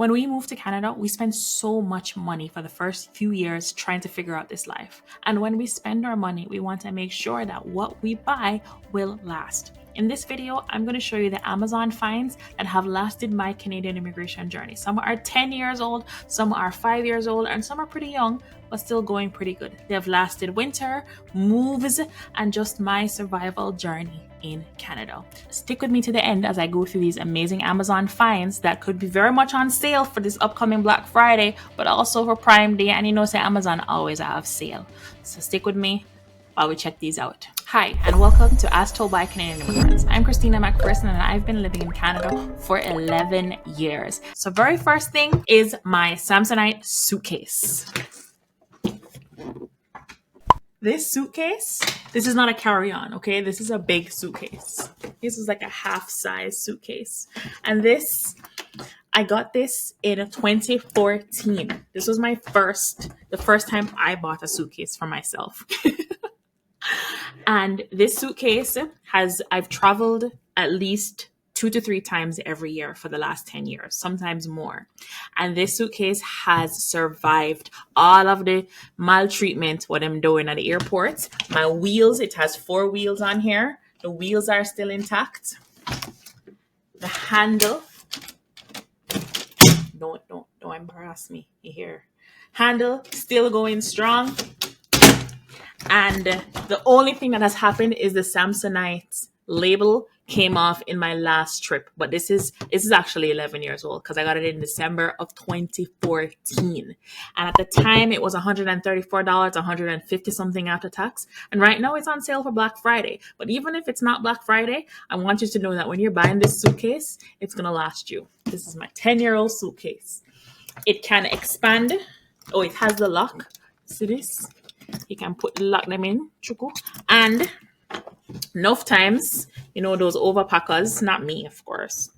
When we moved to Canada, we spent so much money for the first few years trying to figure out this life. And when we spend our money, we want to make sure that what we buy will last. In this video, I'm going to show you the Amazon finds that have lasted my Canadian immigration journey. Some are 10 years old, some are 5 years old, and some are pretty young, but still going pretty good. They have lasted winter, moves, and just my survival journey in Canada. Stick with me to the end as I go through these amazing Amazon finds that could be very much on sale for this upcoming Black Friday, but also for Prime Day. And you know, say Amazon always have sale. So stick with me while we check these out. Hi, and welcome to As Told by Canadian Immigrants. I'm Christina McPherson, and I've been living in Canada for 11 years. So very first thing is my Samsonite suitcase. This suitcase, this is not a carry-on, okay? This is a big suitcase. This is like a half-size suitcase. And this, I got this in 2014. This was the first time I bought a suitcase for myself. And this suitcase I've traveled at least 2 to 3 times every year for the last 10 years, sometimes more. And this suitcase has survived all of the maltreatment what I'm doing at the airport. My wheels, it has 4 wheels on here. The wheels are still intact. The handle, don't embarrass me here. Handle still going strong. And the only thing that has happened is the Samsonite label came off in my last trip. But this is actually 11 years old because I got it in December of 2014. And at the time, it was $134, $150 something after tax. And right now, it's on sale for Black Friday. But even if it's not Black Friday, I want you to know that when you're buying this suitcase, it's going to last you. This is my 10-year-old suitcase. It can expand. Oh, it has the lock. See this? You can lock them in, chuku. And enough times, you know, those overpackers, not me, of course,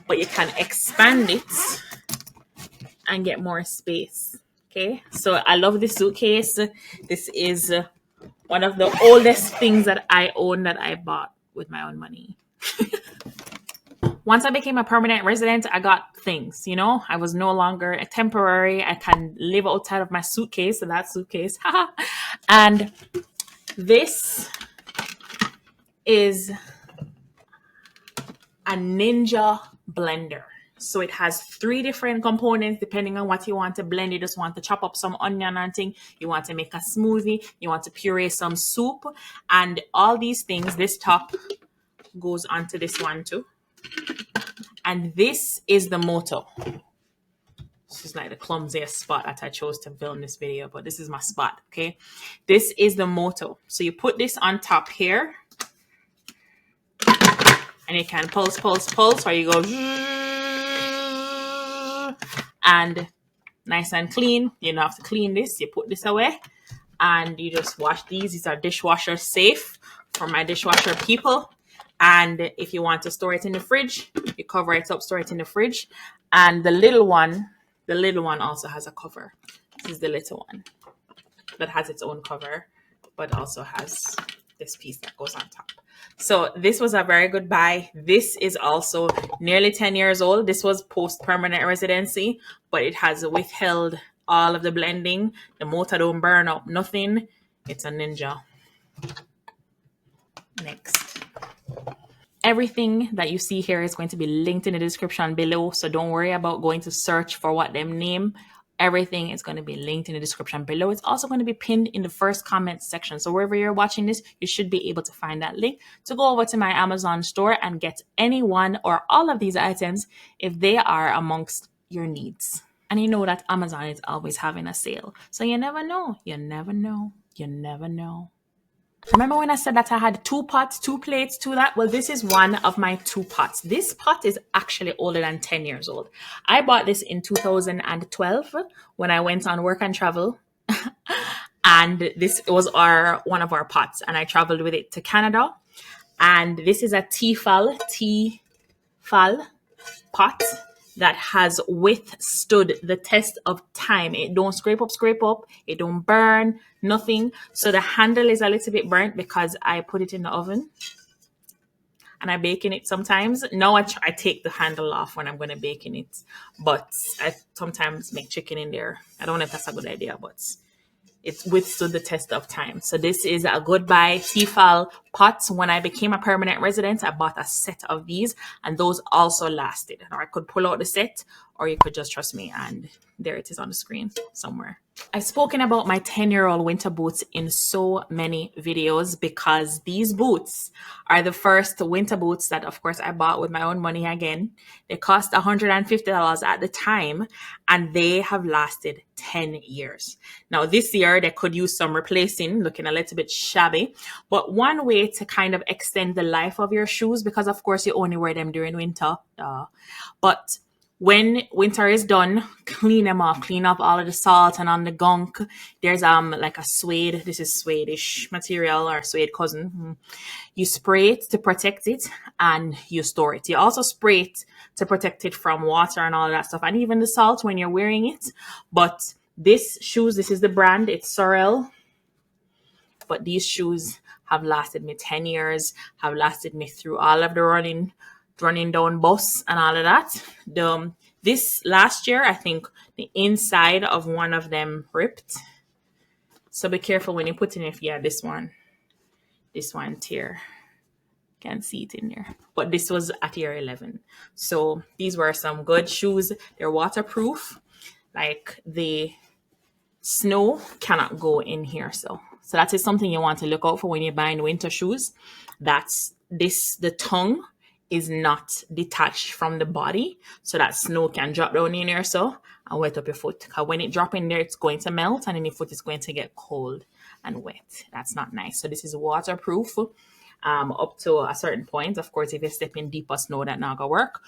but you can expand it and get more space. Okay, so I love this suitcase. This is one of the oldest things that I own that I bought with my own money. Once I became a permanent resident, I got things, you know, I was no longer a temporary. I can live outside of my suitcase, so that suitcase. And this is a Ninja blender. So it has 3 different components depending on what you want to blend. You just want to chop up some onion and thing. You want to make a smoothie. You want to puree some soup. And all these things, this top goes onto this one too. And this is the motor. This is like the clumsiest spot that I chose to film this video, but this is my spot, okay? This is the motor. So you put this on top here, and you can pulse, or you go, and nice and clean. You don't have to clean this. You put this away, and you just wash these. These are dishwasher safe for my dishwasher people. And if you want to store it in the fridge, you cover it up, store it in the fridge. And the little one also has a cover. This is the little one that has its own cover, but also has this piece that goes on top. So this was a very good buy. This is also nearly 10 years old. This was post-permanent residency, but it has withheld all of the blending. The motor don't burn up, nothing. It's a Ninja. Next. Everything that you see here is going to be linked in the description below. So don't worry about going to search for what them name. Everything is going to be linked in the description below. It's also going to be pinned in the first comment section. So wherever you're watching this, you should be able to find that link to go over to my Amazon store and get any one or all of these items if they are amongst your needs. And you know that Amazon is always having a sale. So you never know. You never know. You never know. Remember when I said that I had 2 pots, 2 plates, 2 that? Well, this is one of my 2 pots. This pot is actually older than 10 years old. I bought this in 2012 when I went on work and travel. And this was one of our pots. And I traveled with it to Canada. And this is a T-fal pot that has withstood the test of time. It don't scrape up, it don't burn, nothing. So the handle is a little bit burnt because I put it in the oven. and I bake in it sometimes. Now I take the handle off when I'm going to bake in it, but I sometimes make chicken in there. I don't know if that's a good idea, but it's withstood the test of time. So this is a goodbye T-fal pot. When I became a permanent resident, I bought a set of these, and those also lasted. Or I could pull out the set, or you could just trust me, and there it is on the screen somewhere. I've spoken about my 10-year-old winter boots in so many videos because these boots are the first winter boots that, of course, I bought with my own money again. They cost $150 at the time, and they have lasted 10 years. Now, this year, they could use some replacing, looking a little bit shabby. But one way to kind of extend the life of your shoes, because, of course, you only wear them during winter, but when winter is done, clean them off, clean up all of the salt and on the gunk. There's like a suede, this is suede-ish material or suede cousin. You spray it to protect it and you store it. You also spray it to protect it from water and all of that stuff, and even the salt when you're wearing it. But this is the brand, it's Sorel. But these shoes have lasted me 10 years, have lasted me through all of the running down bus and all of that. This last year, I think the inside of one of them ripped. So be careful when you put in it. Yeah, this one tear. Can't see it in there. But this was at year 11. So these were some good shoes. They're waterproof. Like the snow cannot go in here. So that is something you want to look out for when you're buying winter shoes. The tongue is not detached from the body, so that snow can drop down in there and wet up your foot. Because when it drop in there, it's going to melt, and then your foot is going to get cold and wet. That's not nice. So this is waterproof up to a certain point. Of course, if you step in deeper snow, that not gonna work.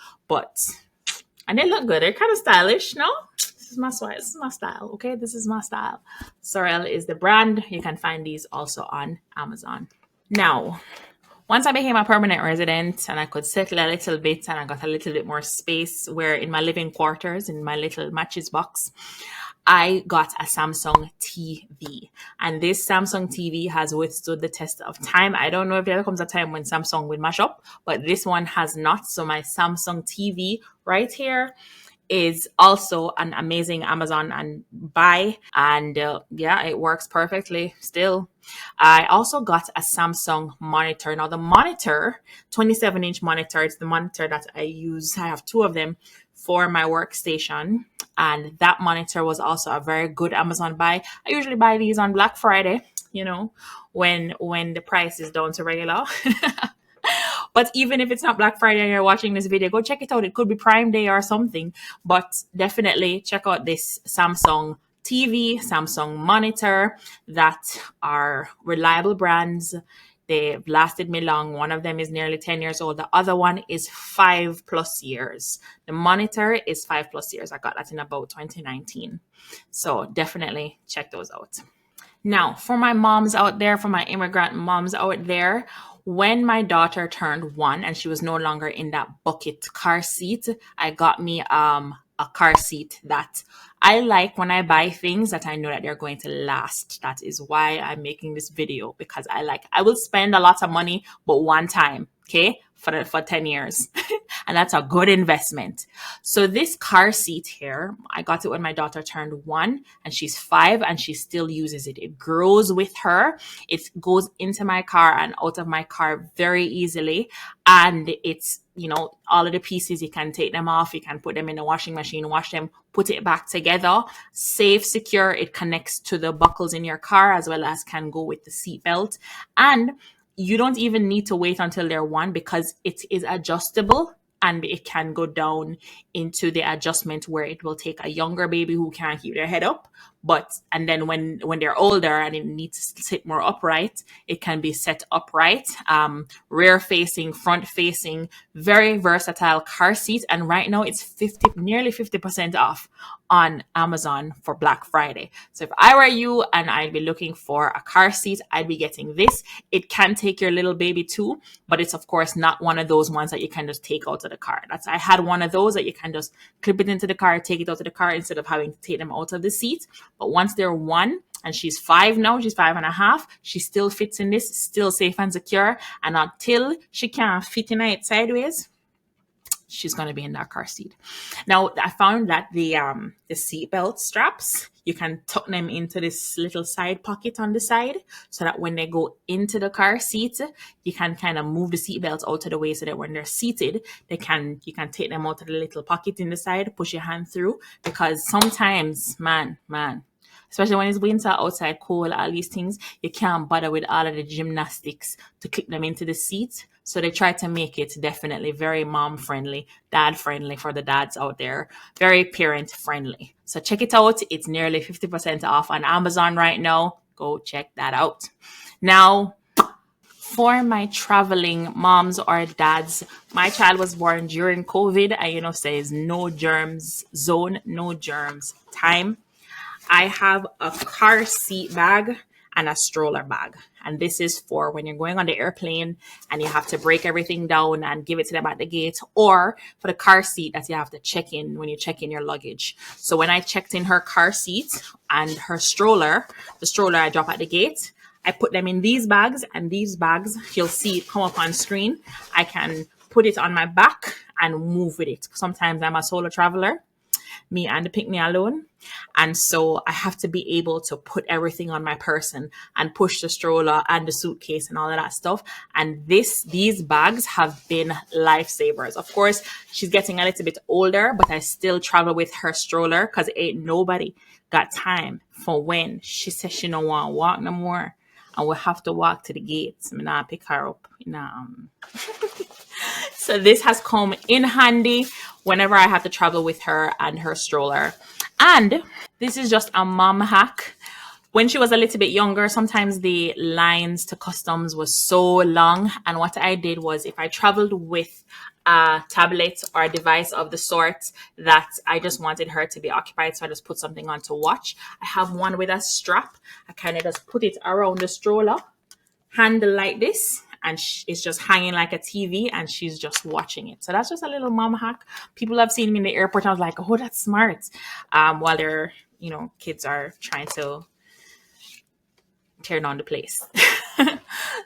And they look good. They're kind of stylish, no? This is my style. Okay, this is my style. Sorel is the brand. You can find these also on Amazon. Now, once I became a permanent resident and I could settle a little bit and I got a little bit more space where in my living quarters, in my little matches box, I got a Samsung TV. And this Samsung TV has withstood the test of time. I don't know if there comes a time when Samsung will mash up, but this one has not. So my Samsung TV right here is also an amazing Amazon and buy. And yeah, it works perfectly still. I also got a Samsung monitor. Now the monitor, 27-inch monitor, it's the monitor that I use. I have two of them for my workstation. And that monitor was also a very good Amazon buy. I usually buy these on Black Friday, when the price is down to regular. But even if it's not Black Friday and you're watching this video, go check it out. It could be Prime Day or something. But definitely check out this Samsung TV, Samsung monitor that are reliable brands. They've lasted me long. One of them is nearly 10 years old. The other one is 5+ years. The monitor is 5+ years. I got that in about 2019. So definitely check those out. Now, for my moms out there, for my immigrant moms out there, when my daughter turned 1 and she was no longer in that bucket car seat, I got me a car seat that I like when I buy things that I know that they're going to last. That is why I'm making this video, because I will spend a lot of money, but one time, okay, for 10 years. And that's a good investment. So this car seat here, I got it when my daughter turned 1 and she's 5 and she still uses it. It grows with her. It goes into my car and out of my car very easily. And it's, all of the pieces, you can take them off. You can put them in the washing machine, wash them, put it back together. Safe, secure. It connects to the buckles in your car as well as can go with the seat belt. And you don't even need to wait until they're 1 because it is adjustable. And it can go down into the adjustment where it will take a younger baby who can't keep their head up. And then when they're older and it needs to sit more upright, it can be set upright, rear facing, front facing, very versatile car seat. And right now it's nearly 50% off on Amazon for Black Friday. So if I were you and I'd be looking for a car seat, I'd be getting this. It can take your little baby too, but it's of course not one of those ones that you can just take out of the car. I had one of those that you can just clip it into the car, take it out of the car instead of having to take them out of the seat. But once they're 1, And she's 5 now, she's 5.5. She still fits in this, still safe and secure. And until she can fit in it sideways, she's going to be in that car seat. Now, I found that the seatbelt straps, you can tuck them into this little side pocket on the side, so that when they go into the car seat, you can kind of move the seatbelts out of the way, so that when they're seated, you can take them out of the little pocket in the side, push your hand through. Because sometimes, man, especially when it's winter outside, cold, all these things, you can't bother with all of the gymnastics to clip them into the seat. So they try to make it definitely very mom friendly, dad friendly for the dads out there, very parent friendly. So check it out. It's nearly 50% off on Amazon right now. Go check that out. Now, for my traveling moms or dads, my child was born during COVID. And says no germs zone, no germs time. I have a car seat bag and a stroller bag. And this is for when you're going on the airplane and you have to break everything down and give it to them at the gate, or for the car seat that you have to check in when you check in your luggage. So when I checked in her car seat and her stroller, the stroller I drop at the gate, I put them in these bags, and these bags, you'll see it come up on screen. I can put it on my back and move with it. Sometimes I'm a solo traveler, me and the pick me alone. And so I have to be able to put everything on my person and push the stroller and the suitcase and all of that stuff. And these bags have been lifesavers. Of course, she's getting a little bit older, but I still travel with her stroller because ain't nobody got time for when she says she don't want to walk no more. And we'll have to walk to the gates. I'm not pick her up. So this has come in handy whenever I have to travel with her and her stroller. And this is just a mom hack. When she was a little bit younger, sometimes the lines to customs was so long. And what I did was, if I traveled with a tablet or a device of the sort that I just wanted her to be occupied, so I just put something on to watch, I have one with a strap. I kind of just put it around the stroller, handle like this, and it's just hanging like a TV, and she's just watching it. So that's just a little mom hack. People have seen me in the airport. I was like, oh, that's smart. While their kids are trying to tear down the place.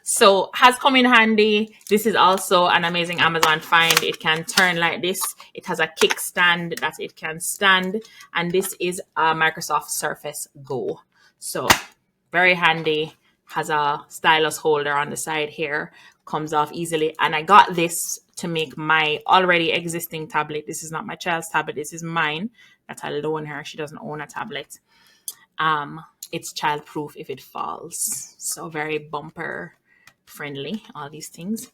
So has come in handy. This is also an amazing Amazon find. It can turn like this. It has a kickstand that it can stand. And this is a Microsoft Surface Go. So very handy. Has a stylus holder on the side here. Comes off easily. And I got this to make my already existing tablet. This is not my child's tablet. This is mine that I loan her. She doesn't own a tablet. It's child-proof if it falls. So very bumper friendly, all these things.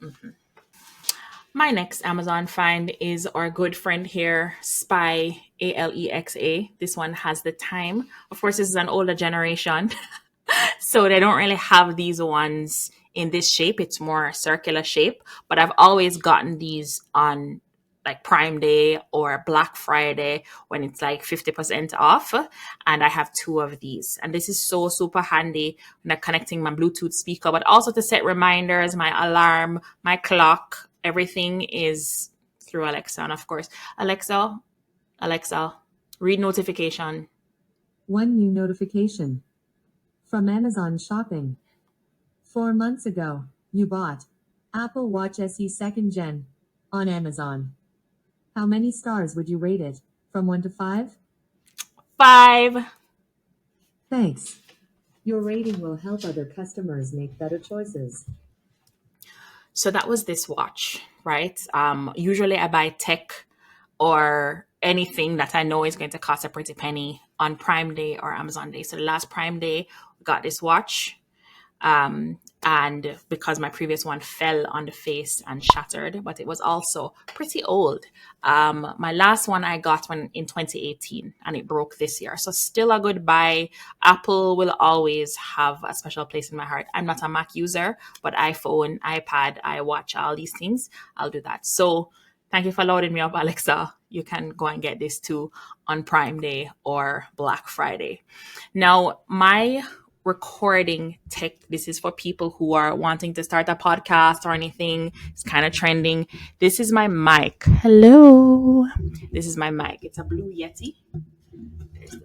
My next Amazon find is our good friend here, Spy, Alexa. This one has the time. Of course, this is an older generation. So they don't really have these ones in this shape. It's more circular shape. But I've always gotten these on like Prime Day or Black Friday when it's like 50% off. And I have 2 of these. And this is so super handy when I'm connecting my Bluetooth speaker, but also to set reminders, my alarm, my clock. Everything is through Alexa. And of course, Alexa, read notification. One new notification from Amazon Shopping. 4 months ago, you bought Apple Watch SE 2nd Gen on Amazon. How many stars would you rate it, from 1 to 5? 5. Thanks. Your rating will help other customers make better choices. So that was this watch, right? Usually I buy tech or anything that I know is going to cost a pretty penny on Prime Day or Amazon Day. So the last Prime Day, we got this watch. And because my previous one fell on the face and shattered, but it was also pretty old. My last one I got in 2018 and it broke this year. So still a good buy. Apple will always have a special place in my heart. I'm not a Mac user, but iPhone, iPad, iWatch, all these things, I'll do that. So thank you for loading me up, Alexa. You can go and get this too on Prime Day or Black Friday. Now, my recording tech, this is for people who are wanting to start a podcast or anything. It's kind of trending. This is my mic. Hello. This is my mic. It's a blue Yeti. There's the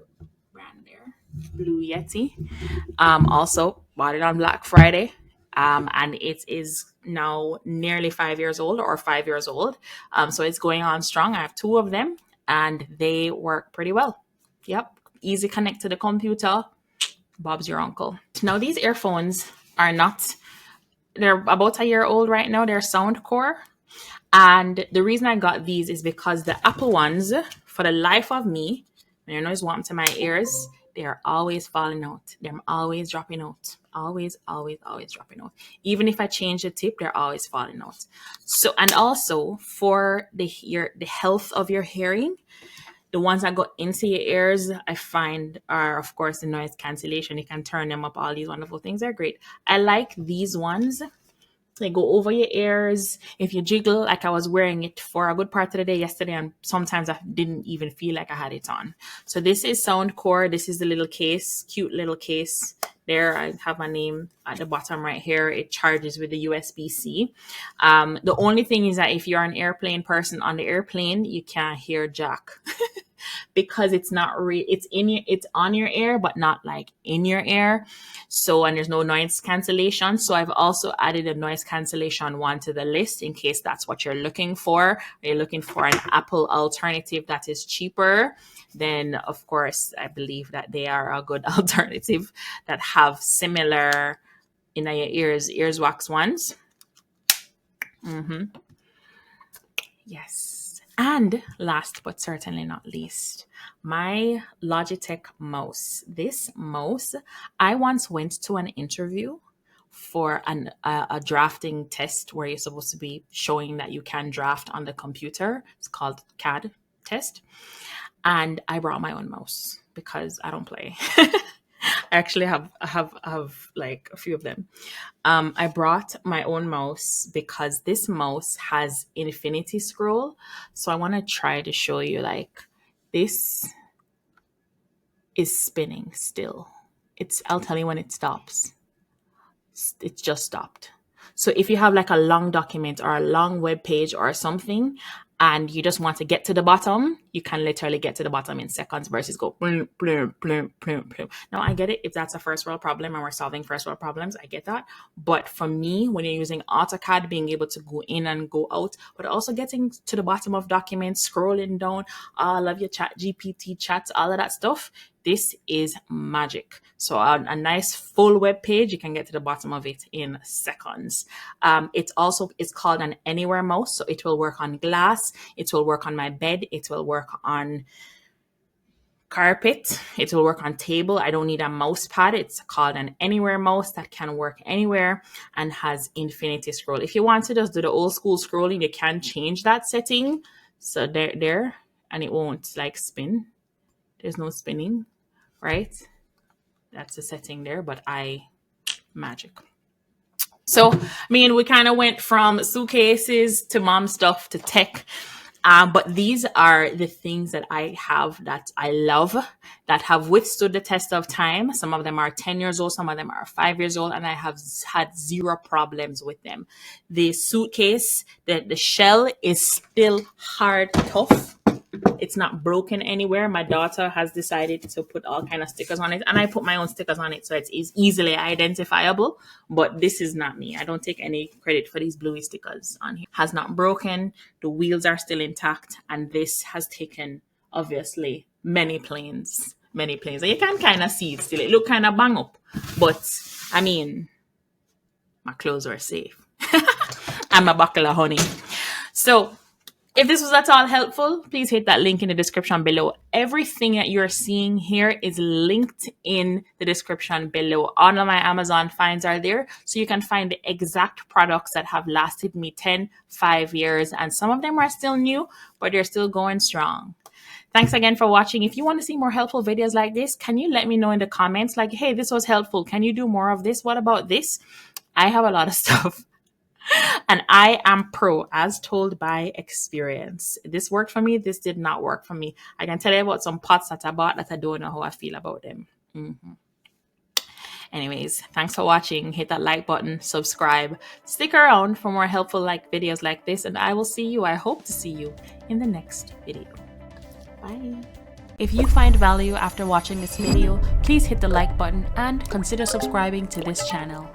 brand there. Blue Yeti. Also bought it on Black Friday. And it is now nearly 5 years old or 5 years old. So it's going on strong. I have two of them and they work pretty well. Yep. Easy connect to the computer. Bob's your uncle. Now these earphones are not, they're about a year old right now. They're Soundcore. And the reason I got these is because the Apple ones, for the life of me, when your noise want to my ears, they are always falling out. They're always dropping out. Always, always, always dropping out. Even if I change the tip, they're always falling out. So, and also for the health of your hearing, the ones that go into your ears, I find are, of course, the noise cancellation. You can turn them up. All these wonderful things are great. I like these ones. They go over your ears. If you jiggle, like I was wearing it for a good part of the day yesterday, and sometimes I didn't even feel like I had it on. So this is Soundcore. This is the little case, cute little case. There, I have my name at the bottom right here. It charges with the USB-C. The only thing is that if you're an airplane person on the airplane, you can't hear jack. Because it's not it's on your ear but not like in your ear. So, and there's no noise cancellation, so I've also added a noise cancellation one to the list in case that's what you're looking for. You're looking for an Apple alternative that is cheaper, then of course I believe that they are a good alternative that have similar in your ears wax ones. Yes. And last but certainly not least, my Logitech mouse. This mouse, I once went to an interview for a drafting test where you're supposed to be showing that you can draft on the computer. It's called CAD test. And I brought my own mouse because I don't play. I actually have like a few of them. I brought my own mouse because this mouse has infinity scroll. So I want to try to show you, like, this is spinning still. I'll tell you when it stops. It's just stopped. So if you have like a long document or a long web page or something, and you just want to get to the bottom, you can literally get to the bottom in seconds versus go bloom, bloom, bloom, bloom, bloom. Now I get it. If that's a first world problem and we're solving first world problems, I get that. But for me, when you're using AutoCAD, being able to go in and go out, but also getting to the bottom of documents, scrolling down, all of your chat, GPT chats, all of that stuff, this is magic. So on a nice full web page, you can get to the bottom of it in seconds. It's called an anywhere mouse. So it will work on glass. It will work on my bed. It will work on carpet. It will work on table. I don't need a mouse pad. It's called an anywhere mouse that can work anywhere and has infinity scroll. If you want to just do the old school scrolling, you can change that setting. So there, and it won't like spin. There's no spinning, right? That's the setting there, but magic. So, I mean, we kind of went from suitcases to mom stuff to tech. But these are the things that I have that I love, that have withstood the test of time. Some of them are 10 years old, some of them are 5 years old, and I have had zero problems with them. The suitcase, the shell is still hard, tough. It's not broken anywhere. My daughter has decided to put all kind of stickers on it, and I put my own stickers on it, so it's easily identifiable. But this is not me. I don't take any credit for these bluey stickers on here. Has not broken. The wheels are still intact, and this has taken obviously many planes, and you can kind of see it still. It look kind of bang up, but I mean, my clothes are safe. And my buckle of honey. So, if this was at all helpful, please hit that link in the description below. Everything that you're seeing here is linked in the description below. All of my Amazon finds are there, so you can find the exact products that have lasted me 5 years, and some of them are still new, but they're still going strong. Thanks again for watching. If you want to see more helpful videos like this, can you let me know in the comments, like, hey, this was helpful. Can you do more of this? What about this? I have a lot of stuff. And I am pro, as told by experience. This worked for me. This did not work for me. I can tell you about some pots that I bought that I don't know how I feel about them. Anyways, thanks for watching. Hit that like button, subscribe, stick around for more helpful videos like this, and I will see you. I hope to see you in the next video. Bye. If you find value after watching this video, please hit the like button and consider subscribing to this channel.